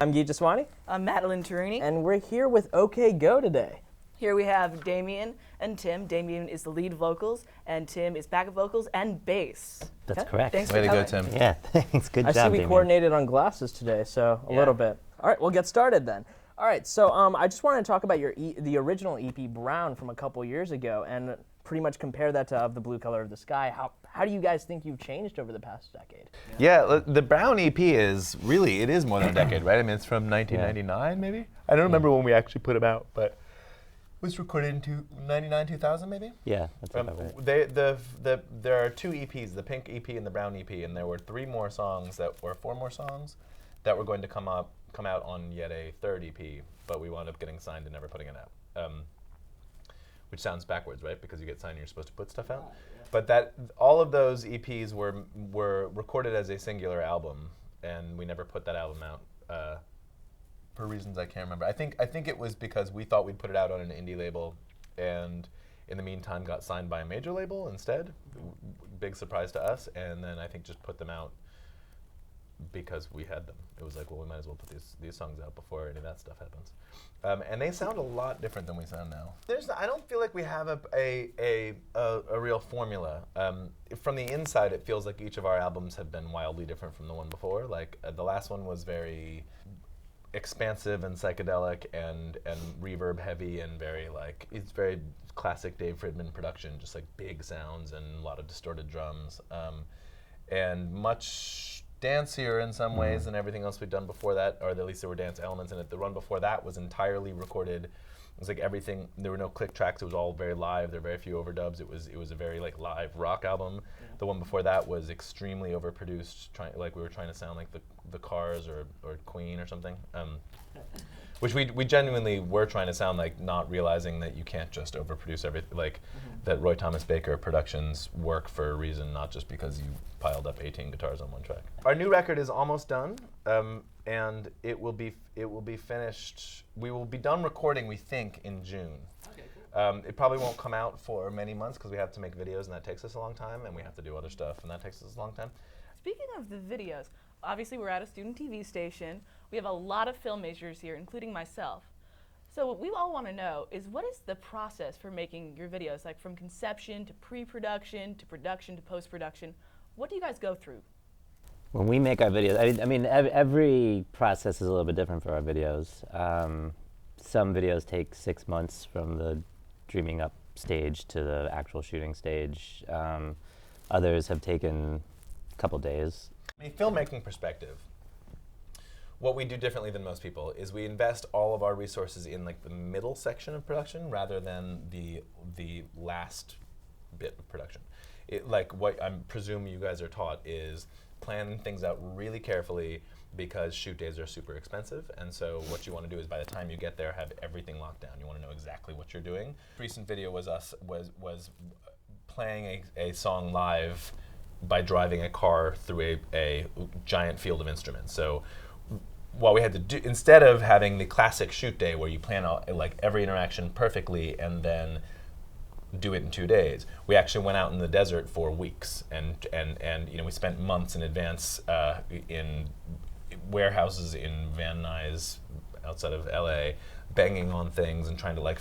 I'm Geet, Jeswani. I'm Madeline, Turrini. And we're here with OK Go today. Here we have Damien and Tim. Damien is the lead vocals, and Tim is backup vocals and bass. That's correct. Thanks Way for to coming. go, Tim. Yeah, thanks. Good I job, see we Damien. coordinated on glasses today, so a little bit. All right, we'll get started then. All right, so I just wanted to talk about the original EP, Brown, from a couple years ago, and pretty much compare that to Of the Blue Color of the Sky. How do you guys think you've changed over the past decade? Yeah, the Brown EP is really, it is more than a decade, right? I mean, it's from 1999, maybe? I don't remember when we actually put them out, but it was recorded in 99, 2000, maybe? Yeah, that's about right. There are two EPs, the Pink EP and the Brown EP, and there were four more songs that were going to come out on yet a third EP, but we wound up getting signed and never putting it out. Which sounds backwards, right? Because you get signed and you're supposed to put stuff out. But all of those EPs were recorded as a singular album, and we never put that album out for reasons I can't remember. I think it was because we thought we'd put it out on an indie label, and in the meantime got signed by a major label instead. Big surprise to us, and then I think just put them out because we had them. It was like, well, we might as well put these songs out before any of that stuff happens. And they sound a lot different than we sound now. I don't feel like we have a real formula. From the inside, it feels like each of our albums have been wildly different from the one before. Like the last one was very expansive and psychedelic and reverb heavy and it's very classic Dave Fridman production, just like big sounds and a lot of distorted drums, and much dancier in some ways than everything else we'd done before that, or at least there were dance elements in it. The run before that was entirely recorded. It was like everything. There were no click tracks. It was all very live. There were very few overdubs. It was a very like live rock album. Yeah. The one before that was extremely overproduced. We were trying to sound like the Cars or Queen or something. Which we genuinely were trying to sound like, not realizing that you can't just overproduce everything. That Roy Thomas Baker productions work for a reason, not just because you piled up 18 guitars on one track. Our new record is almost done, and it will be finished. We will be done recording, we think, in June. Okay, cool. It probably won't come out for many months because we have to make videos, and that takes us a long time, and we have to do other stuff, and that takes us a long time. Speaking of the videos, obviously we're at a student TV station. We have a lot of film majors here, including myself. So what we all want to know is, what is the process for making your videos, like from conception to pre-production to production to post-production? What do you guys go through? When we make our videos, I mean, every process is a little bit different for our videos. Some videos take 6 months from the dreaming up stage to the actual shooting stage. Others have taken a couple days. From a filmmaking perspective, what we do differently than most people is we invest all of our resources in like the middle section of production rather than the last bit of production. What I presume you guys are taught is plan things out really carefully, because shoot days are super expensive, and so what you want to do is by the time you get there have everything locked down. You want to know exactly what you're doing. Recent video was playing a song live by driving a car through a giant field of instruments. So what we had to do, instead of having the classic shoot day where you plan out like every interaction perfectly and then do it in 2 days, we actually went out in the desert for weeks, and we spent months in advance in warehouses in Van Nuys outside of LA, banging on things and trying to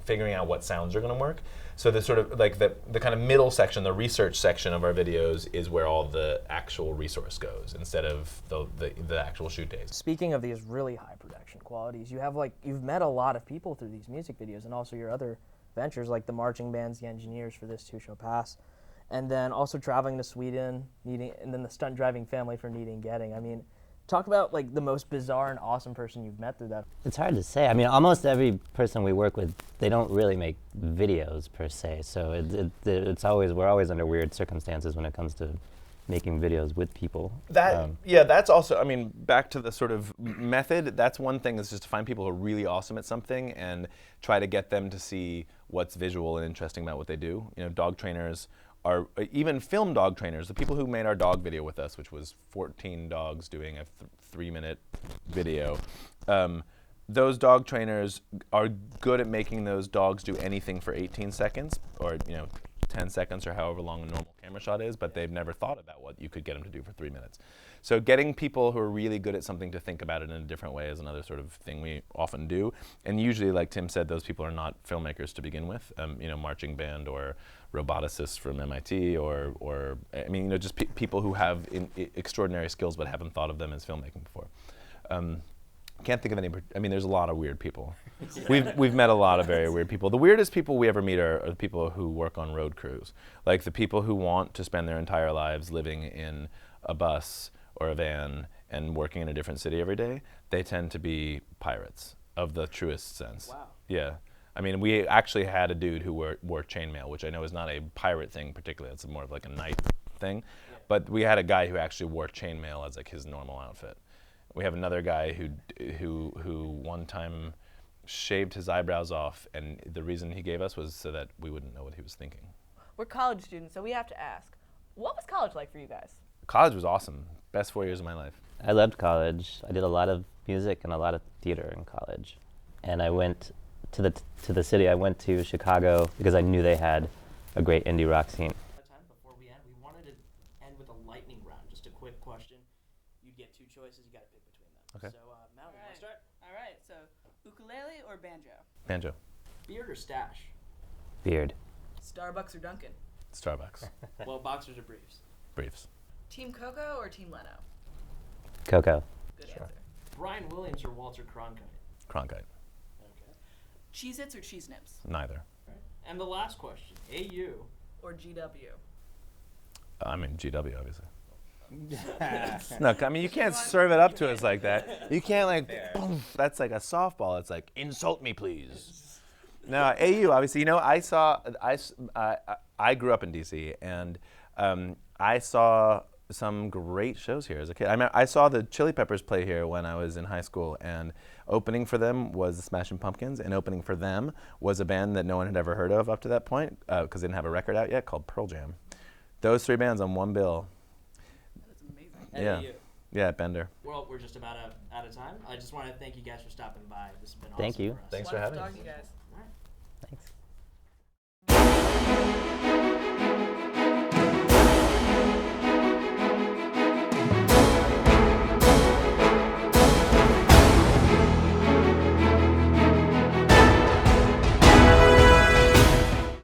figuring out what sounds are going to work. So the sort of like the kind of middle section, the research section of our videos, is where all the actual resource goes instead of the actual shoot days. Speaking of these really high production qualities, you've met a lot of people through these music videos, and also your other ventures like the marching bands, the engineers for This Too Shall Pass, and then also traveling to Sweden, and then the stunt driving family for Needing Getting. I mean, talk about like the most bizarre and awesome person you've met through that. It's hard to say. I mean, almost every person we work with, they don't really make videos per se. So we're always under weird circumstances when it comes to making videos with people. That's also, I mean, back to the sort of method, that's one thing, is just to find people who are really awesome at something and try to get them to see what's visual and interesting about what they do. Dog trainers are, even film dog trainers, the people who made our dog video with us, which was 14 dogs doing a 3-minute video, those dog trainers are good at making those dogs do anything for 18 seconds or 10 seconds or however long a normal camera shot is, but they've never thought about what you could get them to do for 3 minutes. So getting people who are really good at something to think about it in a different way is another sort of thing we often do. And usually, like Tim said, those people are not filmmakers to begin with, marching band or roboticists from MIT or just people who have extraordinary skills but haven't thought of them as filmmaking before. Can't think of any. There's a lot of weird people. We've met a lot of very weird people. The weirdest people we ever meet are the people who work on road crews, like the people who want to spend their entire lives living in a bus or a van and working in a different city every day. They tend to be pirates of the truest sense. Wow. Yeah. We actually had a dude who wore chainmail, which I know is not a pirate thing particularly. It's more of like a night thing. Yeah. But we had a guy who actually wore chainmail as like his normal outfit. We have another guy who one time shaved his eyebrows off, and the reason he gave us was so that we wouldn't know what he was thinking. We're college students, so we have to ask, what was college like for you guys? College was awesome. Best 4 years of my life. I loved college. I did a lot of music and a lot of theater in college. And I went to the city. I went to Chicago because I knew they had a great indie rock scene. Before we end, we wanted to end with a lightning round. Just a quick question. You get two choices. You got to pick between them. Okay. So, Madeline, All right. let's start. All right, so ukulele or banjo? Banjo. Beard or stash? Beard. Starbucks or Dunkin'? Starbucks. Well, boxers or briefs? Briefs. Team Coco or Team Leno? Coco. Good Sure. answer. Brian Williams or Walter Cronkite? Cronkite. Okay. Cheez-Its or Cheese Nips? Neither. And the last question, AU. Or GW? GW, obviously. Look, you can't serve it up to us like that. You can't boom, that's like a softball. It's like, insult me, please. No, AU, obviously. I grew up in DC, and I saw some great shows here as a kid. I saw the Chili Peppers play here when I was in high school, and opening for them was the Smashing Pumpkins, and opening for them was a band that no one had ever heard of up to that point, because they didn't have a record out yet, called Pearl Jam. Those three bands on one bill. That's amazing. Yeah. Yeah, Bender. Well, we're just about out of time. I just want to thank you guys for stopping by. This has been awesome. Thank you. for us. Thanks for Wonderful having us. talking to you guys.